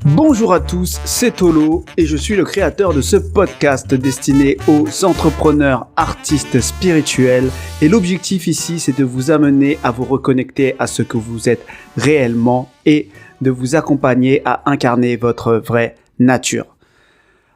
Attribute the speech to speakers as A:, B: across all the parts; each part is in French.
A: Bonjour à tous, c'est Tolo et je suis le créateur de ce podcast destiné aux entrepreneurs, artistes spirituels. Et l'objectif ici, c'est de vous amener à vous reconnecter à ce que vous êtes réellement et de vous accompagner à incarner votre vraie nature.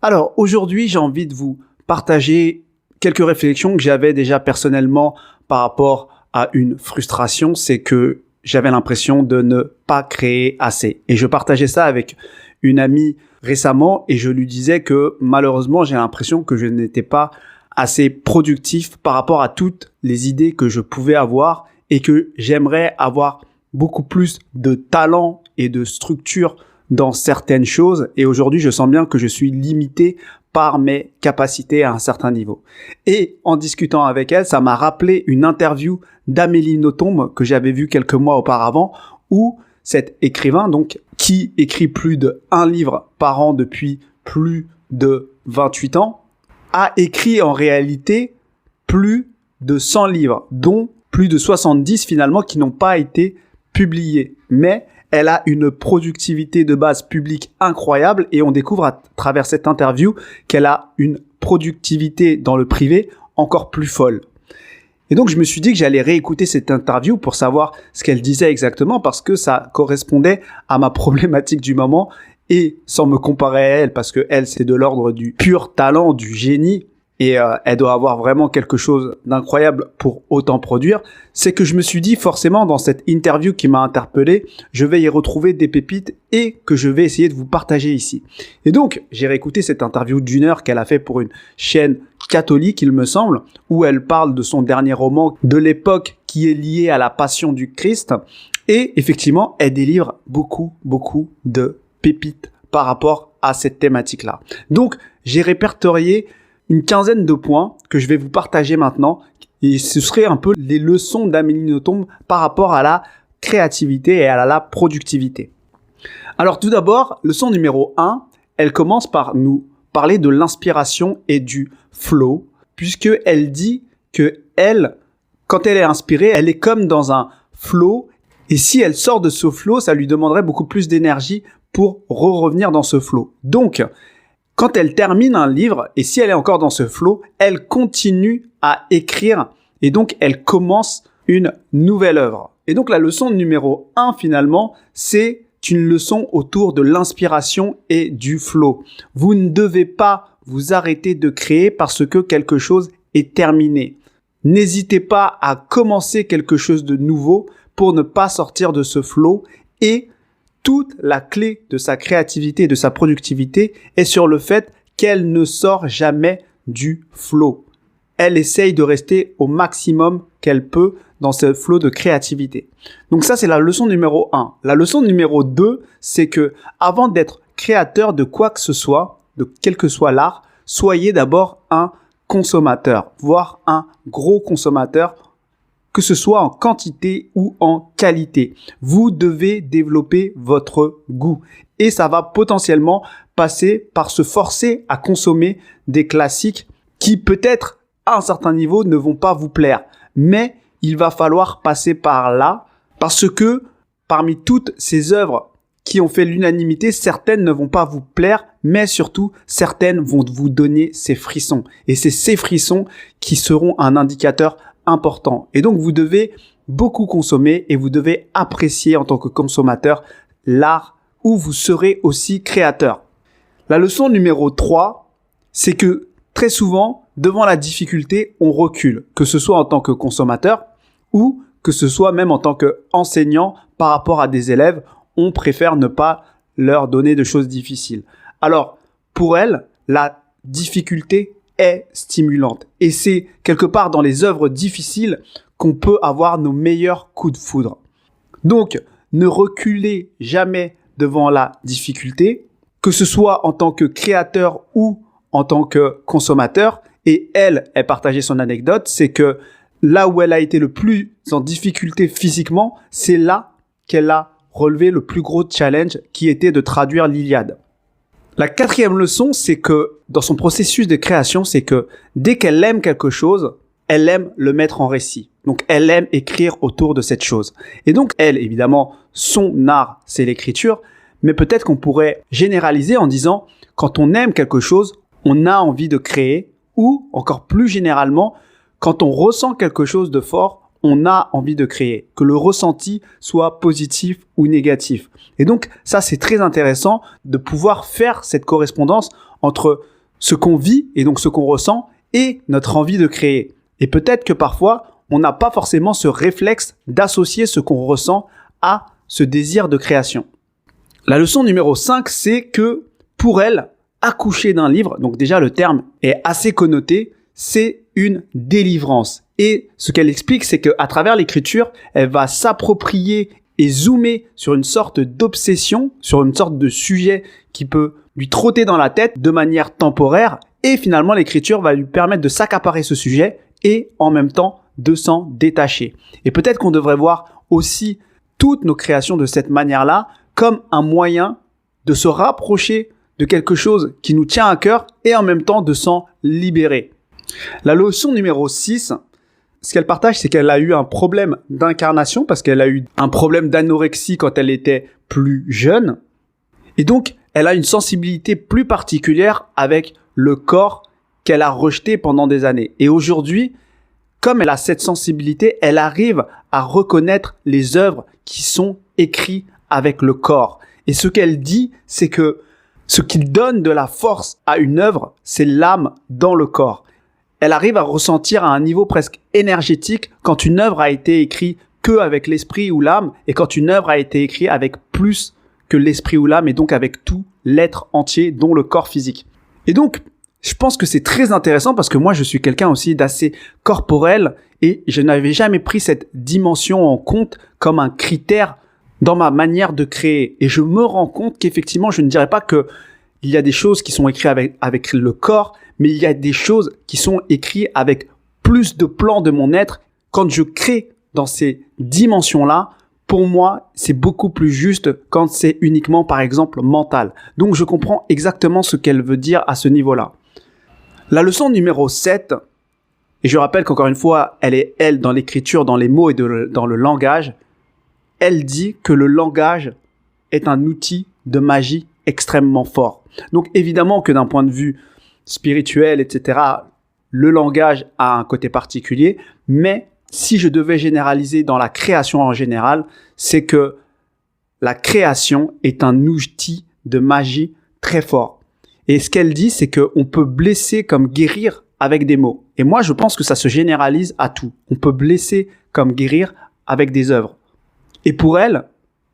A: Alors aujourd'hui, j'ai envie de vous partager quelques réflexions que j'avais déjà personnellement par rapport à une frustration, c'est que j'avais l'impression de ne pas créer assez. Et je partageais ça avec une amie récemment et je lui disais que malheureusement, j'ai l'impression que je n'étais pas assez productif par rapport à toutes les idées que je pouvais avoir et que j'aimerais avoir beaucoup plus de talent et de structure dans certaines choses. Et aujourd'hui, je sens bien que je suis limité par mes capacités à un certain niveau. Et en discutant avec elle, ça m'a rappelé une interview d'Amélie Nothomb que j'avais vue quelques mois auparavant, où cet écrivain, donc, qui écrit plus d'1 livre par an depuis plus de 28 ans, a écrit en réalité plus de 100 livres, dont plus de 70 finalement qui n'ont pas été publiés. Mais elle a une productivité de base publique incroyable et on découvre à travers cette interview qu'elle a une productivité dans le privé encore plus folle. Et donc, je me suis dit que j'allais réécouter cette interview pour savoir ce qu'elle disait exactement parce que ça correspondait à ma problématique du moment et sans me comparer à elle parce que elle, c'est de l'ordre du pur talent, du génie. Et elle doit avoir vraiment quelque chose d'incroyable pour autant produire, c'est que je me suis dit forcément dans cette interview qui m'a interpellé, je vais y retrouver des pépites et que je vais essayer de vous partager ici. Et donc, j'ai réécouté cette interview d'1 heure qu'elle a fait pour une chaîne catholique, il me semble, où elle parle de son dernier roman, de l'époque qui est liée à la passion du Christ. Et effectivement, elle délivre beaucoup de pépites par rapport à cette thématique-là. Donc, j'ai répertorié une quinzaine de points que je vais vous partager maintenant et ce serait un peu les leçons d'Amélie Nothomb par rapport à la créativité et à la productivité. Alors tout d'abord, leçon numéro 1, elle commence par nous parler de l'inspiration et du flow puisque elle dit que elle, quand elle est inspirée, elle est comme dans un flow et si elle sort de ce flow, ça lui demanderait beaucoup plus d'énergie pour revenir dans ce flow. Donc, quand elle termine un livre, et si elle est encore dans ce flow, elle continue à écrire et donc elle commence une nouvelle œuvre. Et donc la leçon numéro 1 finalement, c'est une leçon autour de l'inspiration et du flow. Vous ne devez pas vous arrêter de créer parce que quelque chose est terminé. N'hésitez pas à commencer quelque chose de nouveau pour ne pas sortir de ce flow et toute la clé de sa créativité et de sa productivité est sur le fait qu'elle ne sort jamais du flow. Elle essaye de rester au maximum qu'elle peut dans ce flow de créativité. Donc ça, c'est la leçon numéro 1. La leçon numéro 2, c'est que avant d'être créateur de quoi que ce soit, de quel que soit l'art, soyez d'abord un consommateur, voire un gros consommateur, que ce soit en quantité ou en qualité. Vous devez développer votre goût et ça va potentiellement passer par se forcer à consommer des classiques qui peut-être à un certain niveau ne vont pas vous plaire. Mais il va falloir passer par là parce que parmi toutes ces œuvres qui ont fait l'unanimité, certaines ne vont pas vous plaire, mais surtout certaines vont vous donner ces frissons. Et c'est ces frissons qui seront un indicateur important. Et donc, vous devez beaucoup consommer et vous devez apprécier en tant que consommateur l'art où vous serez aussi créateur. La leçon numéro 3, c'est que très souvent, devant la difficulté, on recule, que ce soit en tant que consommateur ou que ce soit même en tant qu'enseignant par rapport à des élèves, on préfère ne pas leur donner de choses difficiles. Alors, pour elle, la difficulté est stimulante. Et c'est quelque part dans les œuvres difficiles qu'on peut avoir nos meilleurs coups de foudre. Donc, ne reculez jamais devant la difficulté, que ce soit en tant que créateur ou en tant que consommateur. Et elle partageait son anecdote, c'est que là où elle a été le plus en difficulté physiquement, c'est là qu'elle a relevé le plus gros challenge qui était de traduire l'Iliade. La 4e leçon, c'est que dans son processus de création, c'est que dès qu'elle aime quelque chose, elle aime le mettre en récit. Donc, elle aime écrire autour de cette chose. Et donc, elle, évidemment, son art, c'est l'écriture, mais peut-être qu'on pourrait généraliser en disant quand on aime quelque chose, on a envie de créer, ou encore plus généralement, quand on ressent quelque chose de fort, on a envie de créer, que le ressenti soit positif ou négatif. Et donc ça, c'est très intéressant de pouvoir faire cette correspondance entre ce qu'on vit et donc ce qu'on ressent et notre envie de créer. Et peut-être que parfois, on n'a pas forcément ce réflexe d'associer ce qu'on ressent à ce désir de création. La leçon numéro 5, c'est que pour elle, accoucher d'un livre, donc déjà le terme est assez connoté, c'est une délivrance. Et ce qu'elle explique, c'est qu'à travers l'écriture, elle va s'approprier et zoomer sur une sorte d'obsession, sur une sorte de sujet qui peut lui trotter dans la tête de manière temporaire. Et finalement, l'écriture va lui permettre de s'accaparer ce sujet et en même temps de s'en détacher. Et peut-être qu'on devrait voir aussi toutes nos créations de cette manière-là comme un moyen de se rapprocher de quelque chose qui nous tient à cœur et en même temps de s'en libérer. La leçon numéro 6, ce qu'elle partage, c'est qu'elle a eu un problème d'incarnation parce qu'elle a eu un problème d'anorexie quand elle était plus jeune. Et donc, elle a une sensibilité plus particulière avec le corps qu'elle a rejeté pendant des années. Et aujourd'hui, comme elle a cette sensibilité, elle arrive à reconnaître les œuvres qui sont écrites avec le corps. Et ce qu'elle dit, c'est que ce qui donne de la force à une œuvre, c'est l'âme dans le corps. Elle arrive à ressentir à un niveau presque énergétique quand une œuvre a été écrite que avec l'esprit ou l'âme et quand une œuvre a été écrite avec plus que l'esprit ou l'âme et donc avec tout l'être entier, dont le corps physique. Et donc, je pense que c'est très intéressant parce que moi, je suis quelqu'un aussi d'assez corporel et je n'avais jamais pris cette dimension en compte comme un critère dans ma manière de créer. Et je me rends compte qu'effectivement, je ne dirais pas que il y a des choses qui sont écrites avec le corps, mais il y a des choses qui sont écrites avec plus de plans de mon être. Quand je crée dans ces dimensions-là, pour moi, c'est beaucoup plus juste quand c'est uniquement, par exemple, mental. Donc, je comprends exactement ce qu'elle veut dire à ce niveau-là. La leçon numéro 7, et je rappelle qu'encore une fois, elle est, elle, dans l'écriture, dans les mots et dans le langage, elle dit que le langage est un outil de magie extrêmement fort. Donc, évidemment que d'un point de vue spirituel, etc., le langage a un côté particulier, mais si je devais généraliser dans la création en général, c'est que la création est un outil de magie très fort. Et ce qu'elle dit, c'est qu'on peut blesser comme guérir avec des mots. Et moi, je pense que ça se généralise à tout. On peut blesser comme guérir avec des œuvres. Et pour elle,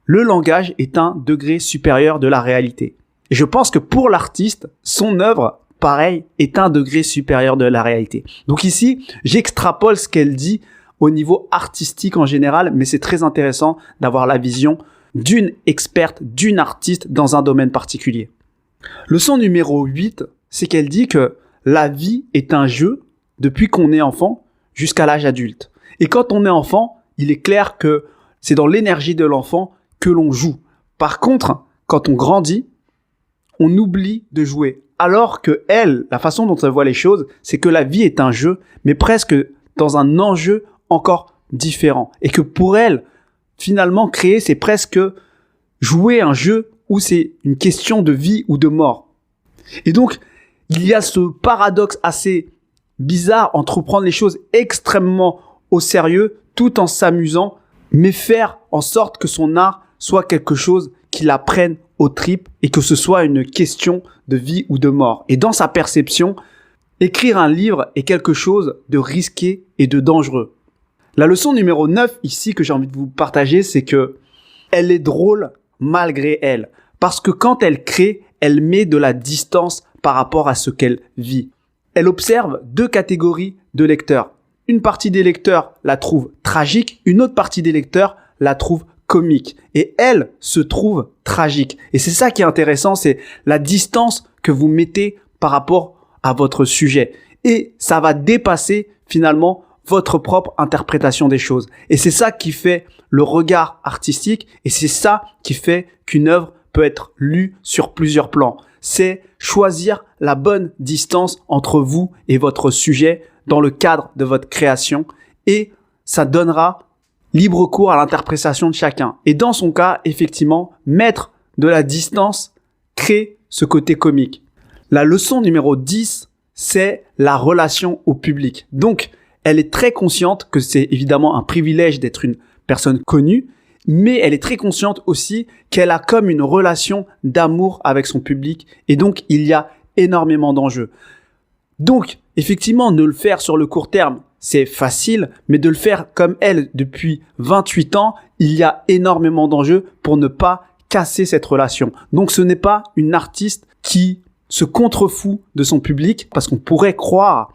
A: le langage est un degré supérieur de la réalité. Et je pense que pour l'artiste, son œuvre, pareil, est un degré supérieur de la réalité. Donc ici, j'extrapole ce qu'elle dit au niveau artistique en général, mais c'est très intéressant d'avoir la vision d'une experte, d'une artiste dans un domaine particulier. Leçon numéro 8, c'est qu'elle dit que la vie est un jeu depuis qu'on est enfant jusqu'à l'âge adulte. Et quand on est enfant, il est clair que c'est dans l'énergie de l'enfant que l'on joue. Par contre, quand on grandit, on oublie de jouer. Alors que elle, la façon dont elle voit les choses, c'est que la vie est un jeu, mais presque dans un enjeu encore différent. Et que pour elle, finalement, créer, c'est presque jouer un jeu où c'est une question de vie ou de mort. Et donc, il y a ce paradoxe assez bizarre entre prendre les choses extrêmement au sérieux tout en s'amusant, mais faire en sorte que son art soit quelque chose qui la prenne aux tripes et que ce soit une question de vie ou de mort. Et dans sa perception, écrire un livre est quelque chose de risqué et de dangereux. La leçon numéro 9 ici que j'ai envie de vous partager, c'est que elle est drôle malgré elle. Parce que quand elle crée, elle met de la distance par rapport à ce qu'elle vit. Elle observe deux catégories de lecteurs. Une partie des lecteurs la trouve tragique, une autre partie des lecteurs la trouve comique. Et elle se trouve tragique. Et c'est ça qui est intéressant, c'est la distance que vous mettez par rapport à votre sujet. Et ça va dépasser finalement votre propre interprétation des choses. Et c'est ça qui fait le regard artistique et c'est ça qui fait qu'une œuvre peut être lue sur plusieurs plans. C'est choisir la bonne distance entre vous et votre sujet dans le cadre de votre création et ça donnera libre cours à l'interprétation de chacun. Et dans son cas, effectivement, mettre de la distance crée ce côté comique. La leçon numéro 10, c'est la relation au public. Donc, elle est très consciente que c'est évidemment un privilège d'être une personne connue, mais elle est très consciente aussi qu'elle a comme une relation d'amour avec son public et donc il y a énormément d'enjeux. Donc, effectivement, ne le faire sur le court terme, c'est facile, mais de le faire comme elle depuis 28 ans, il y a énormément d'enjeux pour ne pas casser cette relation. Donc, ce n'est pas une artiste qui se contrefout de son public parce qu'on pourrait croire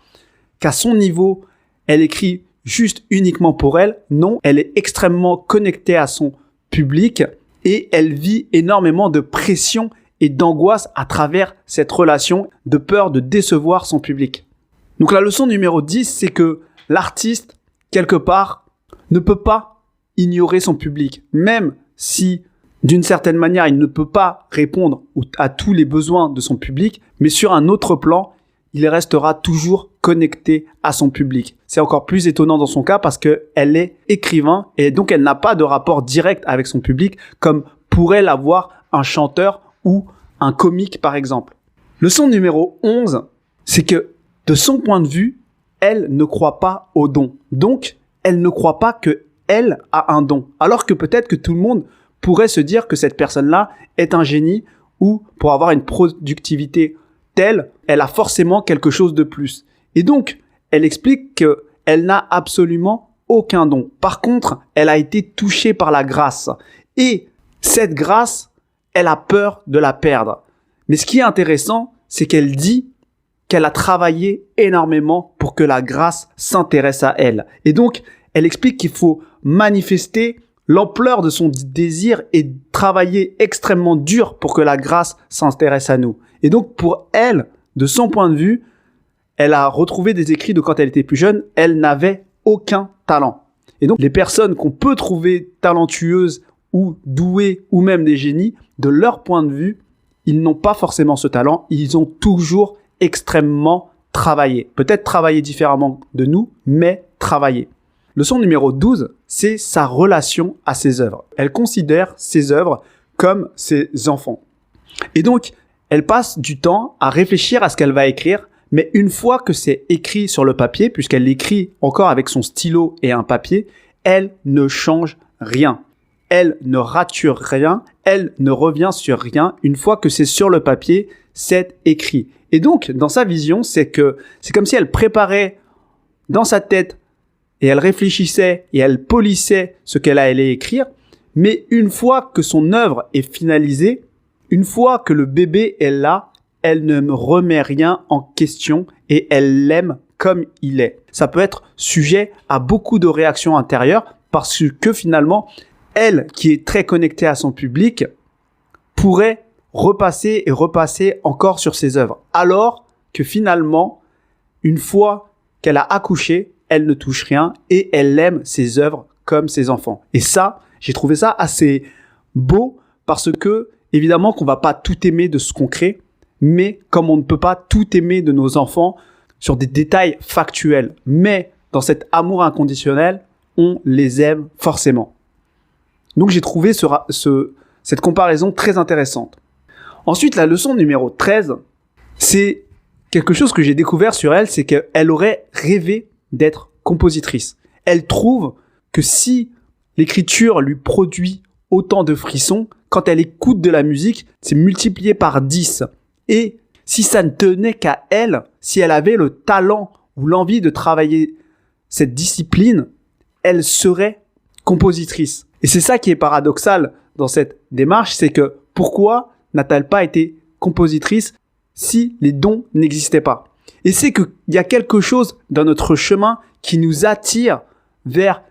A: qu'à son niveau, elle écrit juste uniquement pour elle. Non, elle est extrêmement connectée à son public et elle vit énormément de pression et d'angoisse à travers cette relation, de peur de décevoir son public. Donc la leçon numéro 10, c'est que l'artiste, quelque part, ne peut pas ignorer son public, même si d'une certaine manière, il ne peut pas répondre à tous les besoins de son public, mais sur un autre plan, il restera toujours connecté à son public. C'est encore plus étonnant dans son cas parce qu'elle est écrivain et donc elle n'a pas de rapport direct avec son public comme pourrait l'avoir un chanteur ou un comique par exemple. Leçon numéro 11, c'est que de son point de vue, elle ne croit pas au don. Donc, elle ne croit pas qu'elle a un don. Alors que peut-être que tout le monde pourrait se dire que cette personne-là est un génie ou pour avoir une productivité telle, elle a forcément quelque chose de plus. Et donc, elle explique qu'elle n'a absolument aucun don. Par contre, elle a été touchée par la grâce. Et cette grâce, elle a peur de la perdre. Mais ce qui est intéressant, c'est qu'elle dit qu'elle a travaillé énormément pour que la grâce s'intéresse à elle. Et donc, elle explique qu'il faut manifester l'ampleur de son désir et travailler extrêmement dur pour que la grâce s'intéresse à nous. Et donc, pour elle, de son point de vue, elle a retrouvé des écrits de quand elle était plus jeune, elle n'avait aucun talent. Et donc, les personnes qu'on peut trouver talentueuses ou douées ou même des génies, de leur point de vue, ils n'ont pas forcément ce talent, ils ont toujours extrêmement travaillé. Peut-être travailler différemment de nous, mais travailler. Leçon numéro 12, c'est sa relation à ses œuvres. Elle considère ses œuvres comme ses enfants. Et donc, elle passe du temps à réfléchir à ce qu'elle va écrire, mais une fois que c'est écrit sur le papier, puisqu'elle l'écrit encore avec son stylo et un papier, elle ne change rien. Elle ne rature rien, elle ne revient sur rien. Une fois que c'est sur le papier, c'est écrit. Et donc, dans sa vision, c'est comme si elle préparait dans sa tête et elle réfléchissait et elle polissait ce qu'elle allait écrire. Mais une fois que son œuvre est finalisée, une fois que le bébé est là, elle ne remet rien en question et elle l'aime comme il est. Ça peut être sujet à beaucoup de réactions intérieures parce que finalement, elle, qui est très connectée à son public, pourrait repasser et repasser encore sur ses œuvres. Alors que finalement, une fois qu'elle a accouché, elle ne touche rien et elle aime ses œuvres comme ses enfants. Et ça, j'ai trouvé ça assez beau parce que, évidemment, qu'on va pas tout aimer de ce qu'on crée, mais comme on ne peut pas tout aimer de nos enfants sur des détails factuels, mais dans cet amour inconditionnel, on les aime forcément. Donc, j'ai trouvé cette comparaison très intéressante. Ensuite, la leçon numéro 13, c'est quelque chose que j'ai découvert sur elle, c'est qu'elle aurait rêvé d'être compositrice. Elle trouve que si l'écriture lui produit autant de frissons, quand elle écoute de la musique, c'est multiplié par 10. Et si ça ne tenait qu'à elle, si elle avait le talent ou l'envie de travailler cette discipline, elle serait compositrice. Et c'est ça qui est paradoxal dans cette démarche, c'est que pourquoi n'a-t-elle pas été compositrice si les dons n'existaient pas? Et c'est qu'il y a quelque chose dans notre chemin qui nous attire vers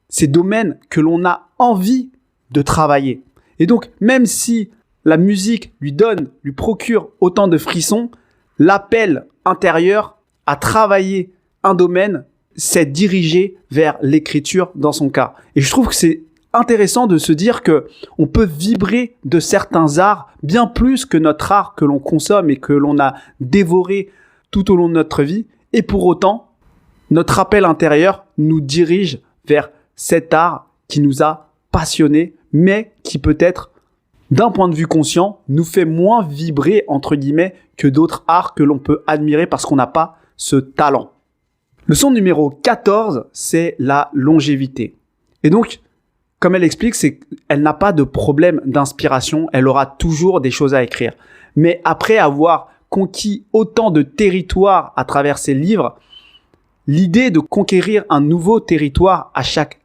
A: ces domaines que l'on a envie de travailler. Et donc, même si la musique lui procure autant de frissons, l'appel intérieur à travailler un domaine s'est dirigé vers l'écriture dans son cas. Et je trouve que c'est intéressant de se dire que on peut vibrer de certains arts bien plus que notre art que l'on consomme et que l'on a dévoré tout au long de notre vie. Et pour autant, notre appel intérieur nous dirige vers cet art qui nous a passionnés, mais qui peut-être d'un point de vue conscient, nous fait moins vibrer, entre guillemets, que d'autres arts que l'on peut admirer parce qu'on n'a pas ce talent. Leçon numéro 14, c'est la longévité. Et donc, comme elle explique, c'est qu'elle n'a pas de problème d'inspiration, elle aura toujours des choses à écrire. Mais après avoir conquis autant de territoires à travers ses livres, l'idée de conquérir un nouveau territoire à chaque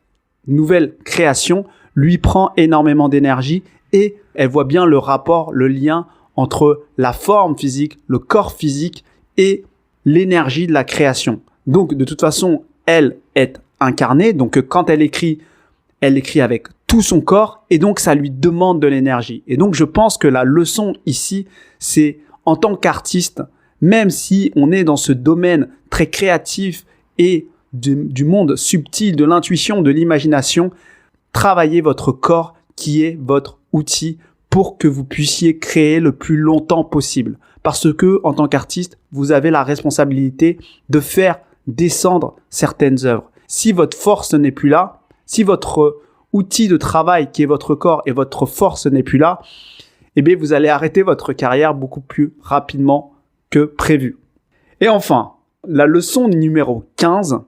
A: nouvelle création lui prend énormément d'énergie et elle voit bien le rapport, le lien entre la forme physique, le corps physique et l'énergie de la création. Donc, de toute façon, elle est incarnée. Donc, quand elle écrit avec tout son corps et donc ça lui demande de l'énergie. Et donc, je pense que la leçon ici, c'est en tant qu'artiste, même si on est dans ce domaine très créatif et du monde subtil, de l'intuition, de l'imagination, travaillez votre corps qui est votre outil pour que vous puissiez créer le plus longtemps possible. Parce que, en tant qu'artiste, vous avez la responsabilité de faire descendre certaines œuvres. Si votre force n'est plus là, si votre outil de travail qui est votre corps et votre force n'est plus là, eh bien, vous allez arrêter votre carrière beaucoup plus rapidement que prévu. Et enfin, la leçon numéro 15,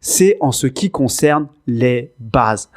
A: c'est en ce qui concerne les bases.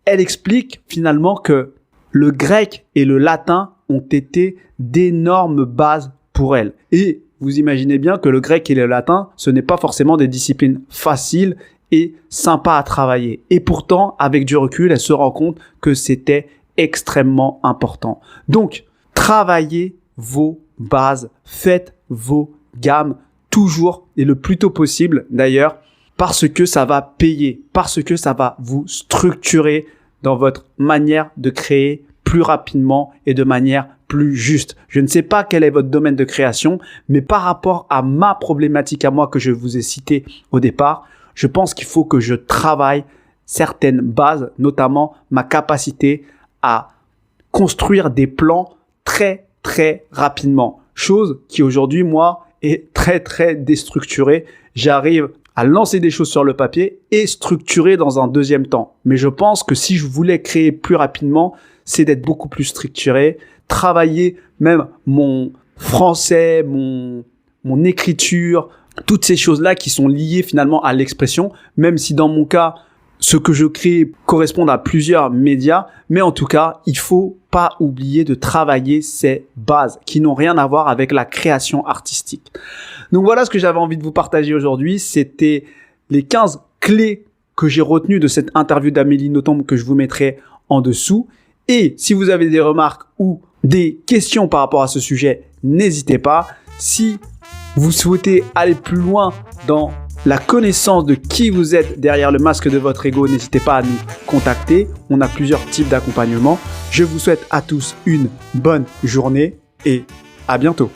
A: Elle explique finalement que le grec et le latin ont été d'énormes bases pour elle. Et vous imaginez bien que le grec et le latin, ce n'est pas forcément des disciplines faciles et sympas à travailler. Et pourtant, avec du recul, elle se rend compte que c'était extrêmement important. Donc, travaillez vos bases, faites vos gammes toujours et le plus tôt possible d'ailleurs, parce que ça va payer, parce que ça va vous structurer dans votre manière de créer plus rapidement et de manière plus juste. Je ne sais pas quel est votre domaine de création, mais par rapport à ma problématique à moi que je vous ai citée au départ, je pense qu'il faut que je travaille certaines bases, notamment ma capacité à construire des plans très, très rapidement. Chose qui aujourd'hui, moi, est très, très déstructurée. J'arrive à lancer des choses sur le papier et structurer dans un deuxième temps. Mais je pense que si je voulais créer plus rapidement, c'est d'être beaucoup plus structuré, travailler même mon français, mon écriture, toutes ces choses-là qui sont liées finalement à l'expression, même si dans mon cas, ce que je crée correspond à plusieurs médias, mais en tout cas, il faut pas oublier de travailler ces bases qui n'ont rien à voir avec la création artistique. Donc voilà ce que j'avais envie de vous partager aujourd'hui. C'était les 15 clés que j'ai retenues de cette interview d'Amélie Nothomb que je vous mettrai en dessous. Et si vous avez des remarques ou des questions par rapport à ce sujet, n'hésitez pas. Si vous souhaitez aller plus loin dans la connaissance de qui vous êtes derrière le masque de votre ego, n'hésitez pas à nous contacter. On a plusieurs types d'accompagnement. Je vous souhaite à tous une bonne journée et à bientôt.